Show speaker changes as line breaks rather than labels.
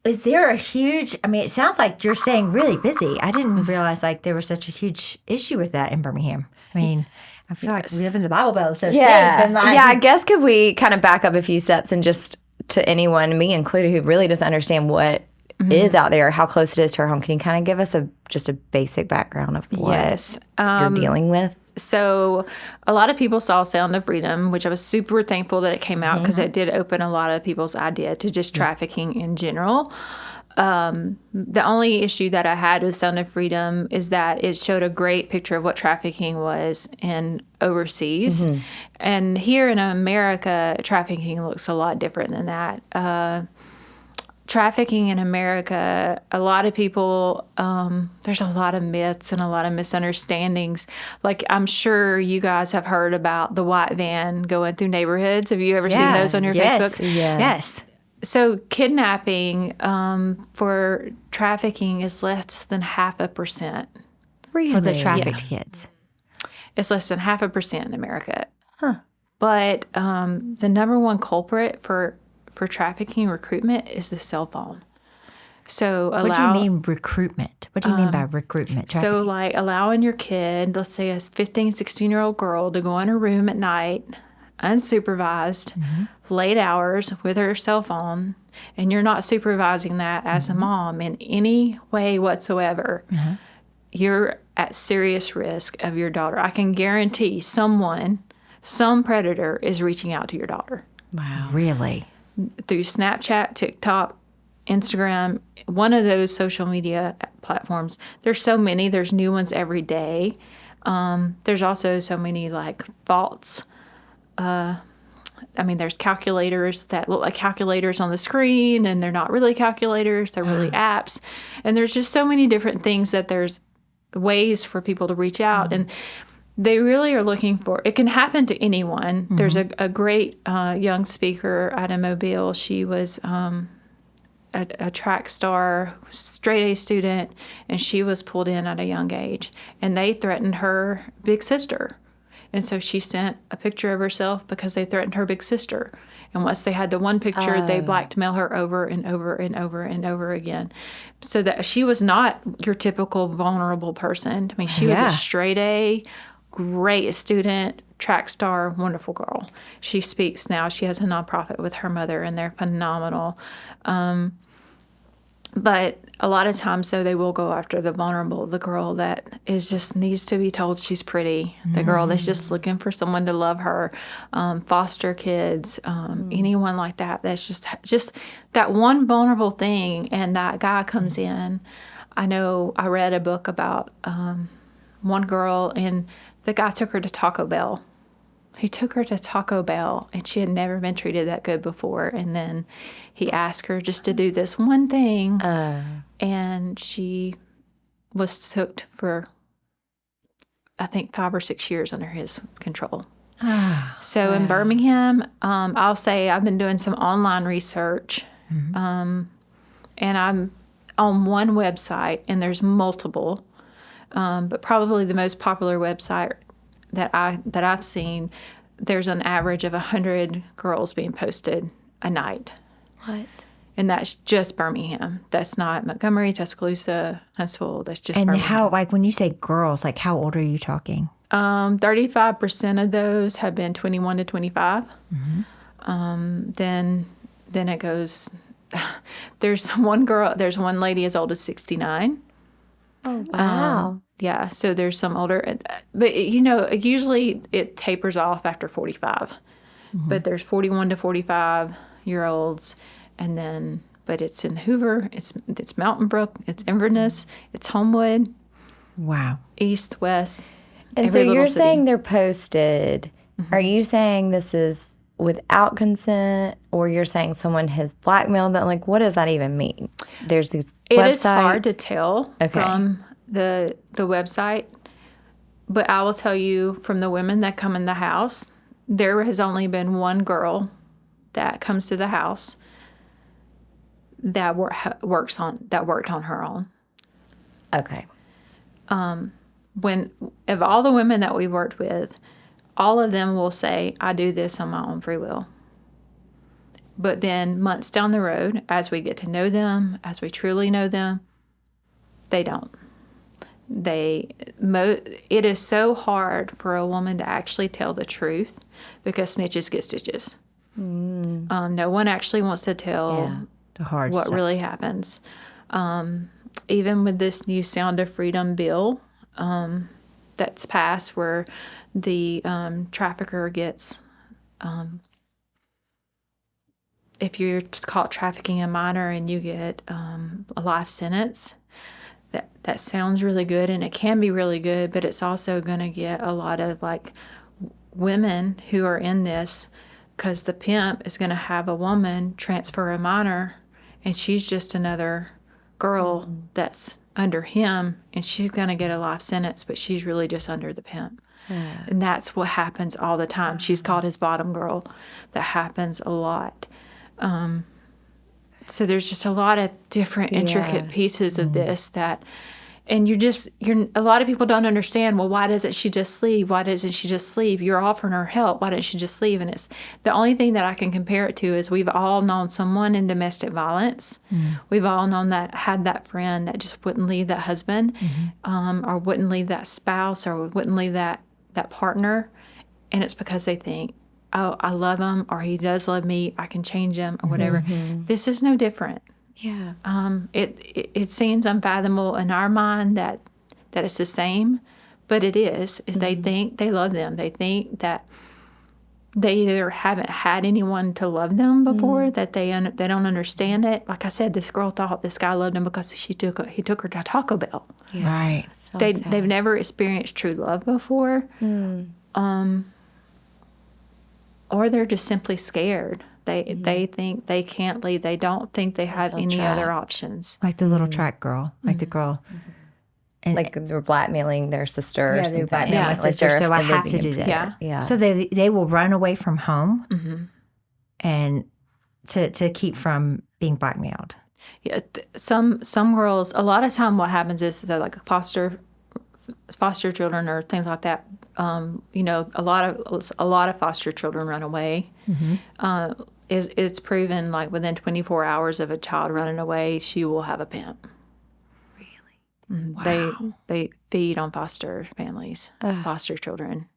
Is there a huge, I mean, it sounds like you're saying really busy. I didn't realize like there was such a huge issue with that in Birmingham. I mean, I feel like we live in the Bible Belt, so safe. And like,
I guess could we kind of back up a few steps and just to anyone, me included, who really doesn't understand what is out there, how close it is to our home, can you kind of give us just a basic background of what you're dealing with?
So a lot of people saw Sound of Freedom, which I was super thankful that it came out because it did open a lot of people's idea to just trafficking in general. The only issue that I had with Sound of Freedom is that it showed a great picture of what trafficking was in overseas. And here in America, trafficking looks a lot different than that. Trafficking in America, a lot of people, there's a lot of myths and a lot of misunderstandings. Like, I'm sure you guys have heard about the white van going through neighborhoods. Have you ever seen those on your Facebook?
Yes.
So kidnapping for trafficking is less than 0.5%.
Really? For the trafficked kids.
It's less than 0.5% in America. But the number one culprit for trafficking recruitment is the cell phone. So
what do you mean recruitment? What do you mean by recruitment?
So like allowing your kid, let's say a 15, 16-year-old girl, to go in a room at night, unsupervised, late hours with her cell phone, and you're not supervising that as a mom in any way whatsoever, you're at serious risk of your daughter. I can guarantee some predator is reaching out to your daughter.
Wow. Really?
Through Snapchat, TikTok, Instagram, one of those social media platforms. There's so many. There's new ones every day. There's also so many like false. There's calculators that look like calculators on the screen, and they're not really calculators. They're really apps. And there's just so many different things that there's ways for people to reach out. And they really are looking for, it can happen to anyone. There's a great young speaker out of Mobile. She was a track star, straight A student, and she was pulled in at a young age. And they threatened her big sister. And so she sent a picture of herself because they threatened her big sister. And once they had the one picture, they blackmail her over and over and over and over again. So that she was not your typical vulnerable person. I mean, she was a straight A, great student, track star, wonderful girl. She speaks now. She has a nonprofit with her mother, and they're phenomenal. But a lot of times, though, they will go after the vulnerable, the girl that is just needs to be told she's pretty, the girl that's just looking for someone to love her, foster kids, anyone like that. That's just that one vulnerable thing, and that guy comes in. I know I read a book about one girl, and the guy took her to Taco Bell. He took her to Taco Bell, and she had never been treated that good before. And then he asked her just to do this one thing, and she was hooked for, I think, 5 or 6 years under his control. In Birmingham, I'll say I've been doing some online research, and I'm on one website, and there's multiple, but probably the most popular website that I've seen, there's an average of 100 girls being posted a night.
What?
And that's just Birmingham. That's not Montgomery, Tuscaloosa, Huntsville. That's just
And
Birmingham.
how, like when you say girls, like how old are you talking?
35% of those have been 21 to 25. Then it goes, there's one lady as old as 69.
Oh, wow.
Yeah, so there's some older, but usually it tapers off after 45. But there's 41 to 45-year-olds, and then, but it's in Hoover, it's Mountain Brook, it's Inverness, it's Homewood.
Wow.
East, west.
And so you're saying they're posted. Are you saying this is without consent, or you're saying someone has blackmailed them? Like, what does that even mean? There's these websites.
It is hard to tell from the website, but I will tell you from the women that come in the house, there has only been one girl that comes to the house that worked on her own.
Okay.
Of all the women that we worked with, all of them will say, I do this on my own free will. But then months down the road, as we get to know them, as we truly know them, they don't. It is so hard for a woman to actually tell the truth because snitches get stitches. No one actually wants to tell
the hard
what
stuff.
really happens. Even with this new Sound of Freedom bill that's passed, where the trafficker gets, if you're caught trafficking a minor and you get a life sentence, that sounds really good, and it can be really good, but it's also going to get a lot of like women who are in this, because the pimp is going to have a woman transfer a minor, and she's just another girl that's under him, and she's going to get a life sentence, but she's really just under the pimp. And that's what happens all the time. She's called his bottom girl. That happens a lot. So there's just a lot of different intricate pieces of this and a lot of people don't understand, well, why doesn't she just leave? Why doesn't she just leave? You're offering her help. Why doesn't she just leave? And it's the only thing that I can compare it to is we've all known someone in domestic violence. We've all had that friend that just wouldn't leave that husband, or wouldn't leave that spouse, or wouldn't leave that partner. And it's because they think, oh, I love him, or he does love me, I can change him, or whatever. This is no different.
Yeah.
It seems unfathomable in our mind that it's the same, but it is. They think they love them. They think that they either haven't had anyone to love them before, that they don't understand it. Like I said, this girl thought this guy loved him because he took her to Taco Bell.
Yeah.
Right.
So
They've never experienced true love before. Or they're just simply scared. They think they can't leave. They don't think they have any other options.
Like the little track girl, like the girl. And,
like they're blackmailing their sister.
yeah, they're blackmailing my sister, so I have to do this.
Yeah.
So they will run away from home and to keep from being blackmailed.
Yeah, some girls. A lot of time, what happens is that like foster children or things like that. A lot of foster children run away. It's proven like within 24 hours of a child running away, she will have a pimp. Really? Wow. They feed on foster families, foster children.